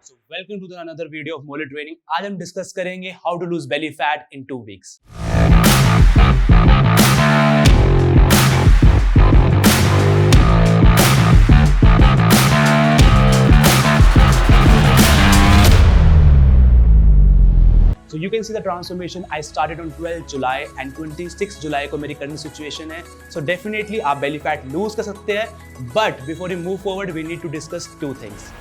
So welcome to another video of Mole Training. आज हम discuss करेंगे how to lose belly fat in 2 weeks. So you can see the transformation. I started on 12th July and 26th July को मेरी current situation है. So definitely आप belly fat lose कर सकते हैं. But before we move forward, we need to discuss 2 things.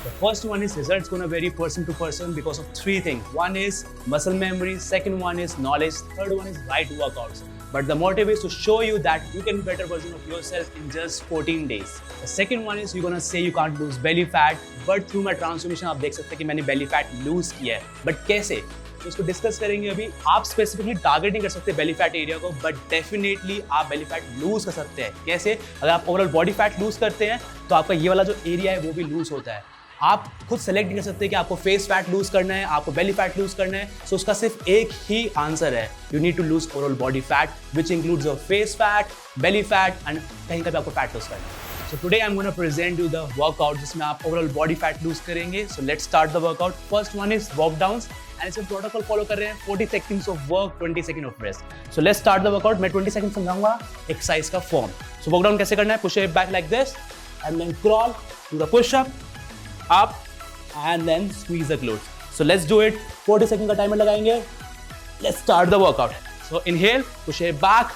The first one is results gonna vary person to person because of 3 things. One is muscle memory, second one is knowledge, third one is right workouts. But the motive is to show you that you can be better version of yourself in just 14 days. The second one is you're gonna say you can't lose belly fat, but through my transformation आप देख सकते हैं कि मैंने belly fat lose किया है. But कैसे? तो इसको डिस्कस करेंगे अभी. आप स्पेसिफिकली टारगेट नहीं कर सकते बेली फैट एरिया को, बट डेफिनेटली आप बेली फैट लूज कर सकते हैं. कैसे? अगर आप ओवरऑल बॉडी फैट लूज करते हैं तो आपका ये वाला जो एरिया है वो भी लूज होता है. आप खुद सेलेक्ट नहीं कर सकते कि आपको फेस फैट लूज करना है, आपको बेली फैट लूज करना है. सो उसका सिर्फ एक ही आंसर है. You need to lose overall body fat which includes your face fat, belly fat and कहीं का भी आपको फैट लूज करना है. So today I'm going to present you the workout जिसमें आप overall body fat lose करेंगे. So let's start the workout. First one is walk downs and इसमें protocol follow कर रहे हैं 40 seconds of work, 20 seconds of rest. So let's start the workout. मैं 20 seconds समझाऊंगा exercise का form. So walk down कैसे करना है? Push it back like this and then crawl, do the push up and then squeeze the glutes. So let's do it. 40 seconds का timer लगाएंगे. Let's start the workout. So inhale, push it back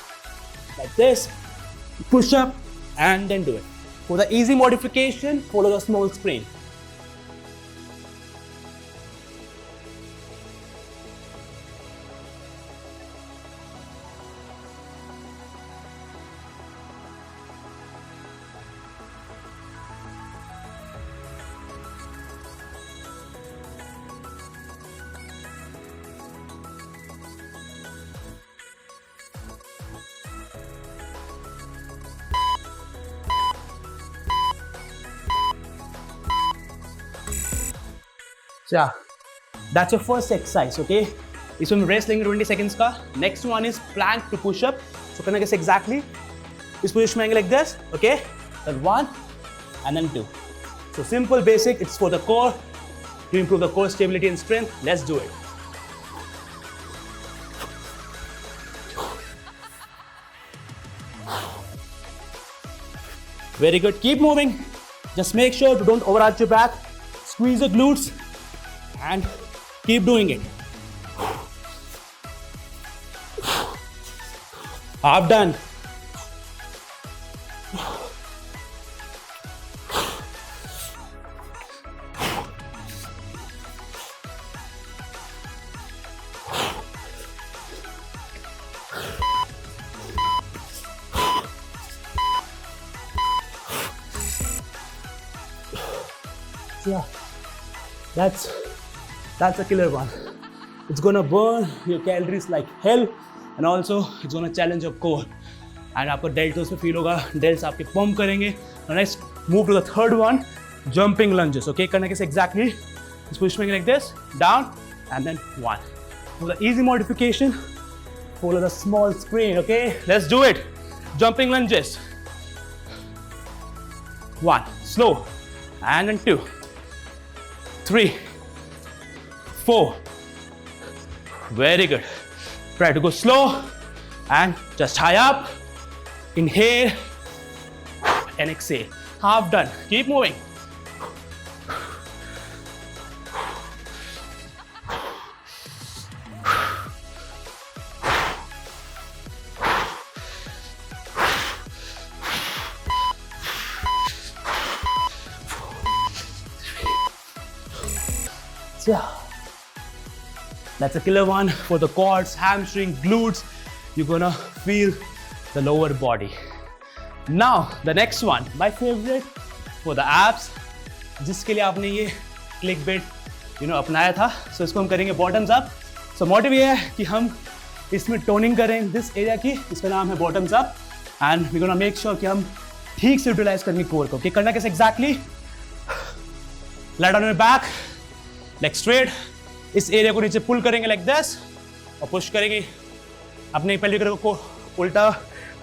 like this, push up and then do it. For the easy modification, follow the small screen. So yeah, that's your first exercise, okay? इसमें rest लेंगे 20 seconds का. Next one is plank to push up. So करना कैसे exactly? इस position में आएंगे like this, okay? Then 1 and then 2. So simple, basic. It's for the core to improve the core stability and strength. Let's do it. Very good. Keep moving. Just make sure to don't overarch your back. Squeeze the glutes. And keep doing it. Half done. Yeah, that's a killer one. It's gonna burn your calories like hell and also it's gonna challenge your core. And आपको delts में feel होगा, delts आपके pump करेंगे. Now next, move to the third one, jumping lunges. Okay, करना कैसे exactly? Just push me like this, down and then 1. For the easy modification, follow the small screen. Okay, let's do it. Jumping lunges. 1, slow, and then 2, 3, 4. Very good. Try to go slow and just high up. Inhale and exhale. Half done. Keep moving. Yeah. That's a killer one for the quads, hamstring, glutes. You're gonna feel the lower body. Now, the next one, my favorite for the abs. जिसके लिए आपने ये clickbait अपनाया था. So इसको हम करेंगे bottoms up. So motive ये है कि हम इसमें toning करें this area की. इसका नाम है bottoms up. And we're gonna make sure कि हम ठीक से utilize करेंगे core को. Okay, करना कैसे exactly? Lie down on your back. Leg straight. इस एरिया को नीचे पुल करेंगे like this और पुश करेंगे अपने पेल्विक को उल्टा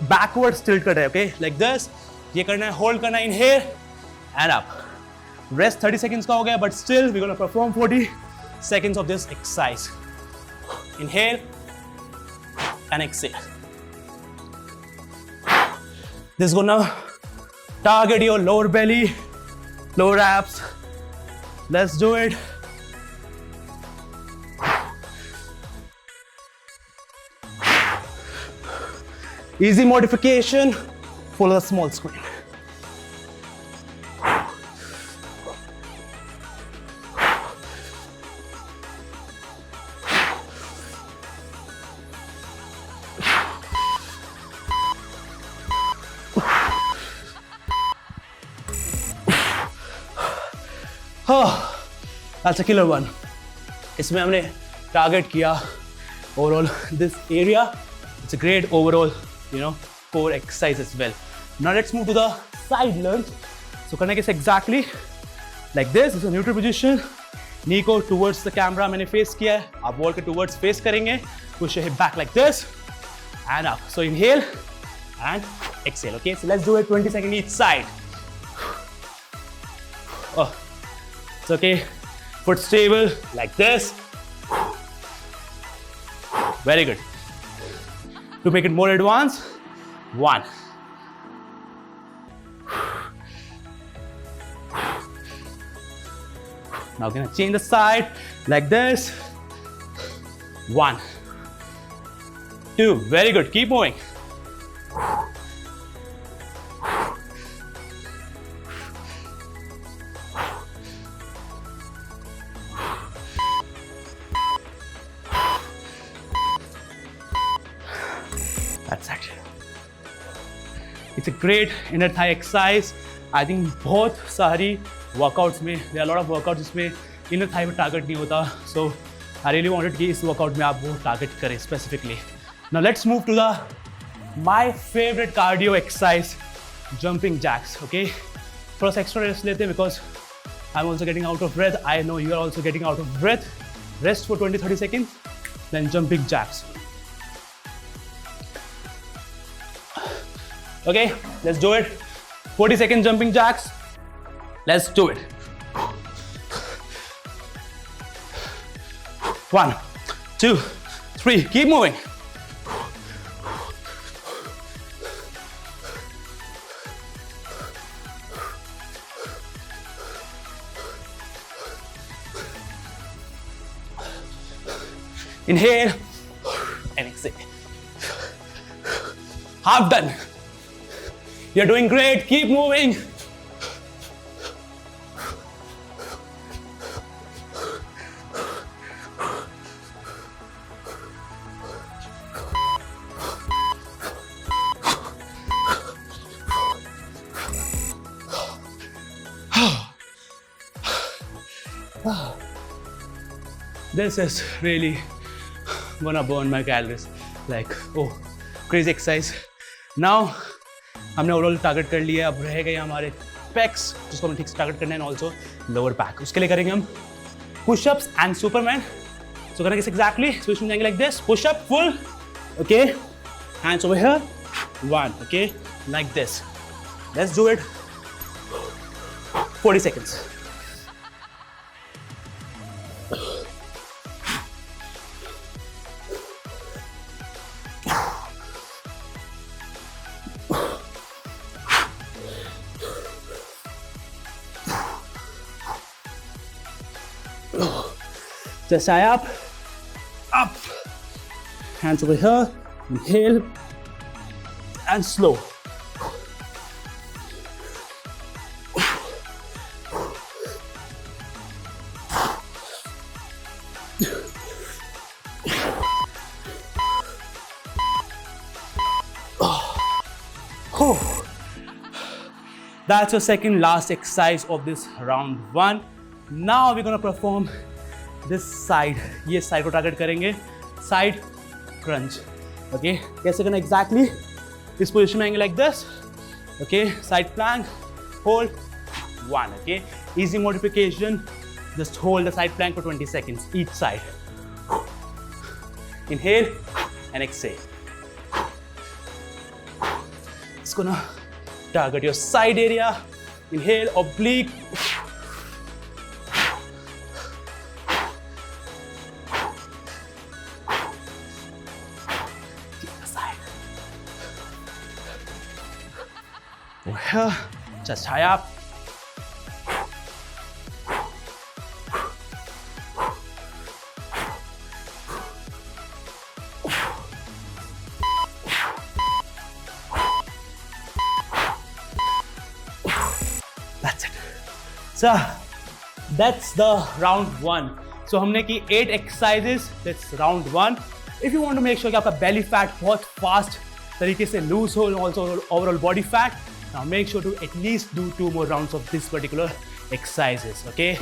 बैकवर्ड टिल्ट कर रहे हैं. Okay, like this. ये करना है, होल्ड करना है, inhale and up. Rest 30 seconds का हो गया, but still we're gonna perform 40 seconds of this exercise. Inhale and exhale. This is gonna target your lower belly, lower abs. Let's do it. Easy modification, follow the small screen. That's a killer one. इसमें हमने target किया overall this area. It's a great overall, core exercise as well. Now let's move to the side lunge. So करने के exactly like this. It's a neutral position. Knee को towards the camera मैंने face किया है. आप wall के towards face करेंगे. Push your hip back like this and up. So inhale and exhale. Okay, so let's do it 20 seconds each side. Oh, it's okay. Foot stable like this. Very good. To make it more advanced, 1. Now gonna change the side like this. 1, 2. Very good. Keep moving. That's it. It's a great inner thigh exercise. I think बहुत सारी workouts में, there are a lot of workouts जिसमें inner thigh में target नहीं होता. So I really wanted कि इस workout में आप वो target करें specifically. Now let's move to my favorite cardio exercise, jumping jacks. Okay, थोड़ा सा extra rest लेते हैं because I'm also getting out of breath. I know you are also getting out of breath. Rest for 20-30 seconds, then jumping jacks. Okay, let's do it. 40 seconds jumping jacks. Let's do it. 1, 2, 3. Keep moving. Inhale and exhale. Half done. You're doing great. Keep moving. This is really gonna burn my calories. Like, oh, crazy exercise. Now, हमने overall target कर लिया. अब रह गए हमारे PECS जिसको हमें ठीक से टारगेट करना है, ऑल्सो लोअर बैक. उसके लिए करेंगे हम पुशअप्स एंड सुपरमैन. सो करेंगे एग्जैक्टली स्विच में जाएंगे like this. Pushup full. Okay, hands over here. 1. Okay, like this. Let's do it 40 seconds. Just eye up, up. Hands over here. Inhale and slow. That's your second last exercise of this round 1. Now we're gonna perform this side. ये side को target करेंगे. Side crunch. Okay, कैसे करना exactly? इस position में आएंगे like this. Okay, side plank. Hold. 1. Okay, easy modification. Just hold the side plank for 20 seconds each side. Inhale and exhale. It's gonna target your side area. Inhale, oblique. Just high up. That's it. So that's the round 1. So हमने की 8 exercises. That's round 1. If you want to make sure कि आपका belly fat बहुत fast तरीके से lose हो, also overall body fat, now make sure to at least do 2 more rounds of this particular exercises. Okay.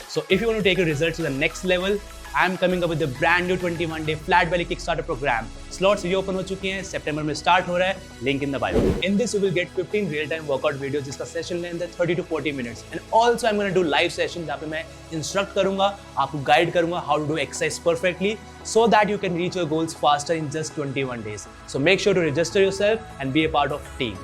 So if you want to take your results to the next level, I am coming up with a brand new 21-day flat belly Kickstarter program. Slots ये open हो चुके हैं, September में start हो रहा है, link in the bio. In this you will get 15 real-time workout videos जिसका session length है 30 to 40 minutes. And also I'm going to do live session जहाँ पे मैं instruct करूँगा, आपको guide करूँगा how to do exercise perfectly so that you can reach your goals faster in just 21 days. So make sure to register yourself and be a part of team.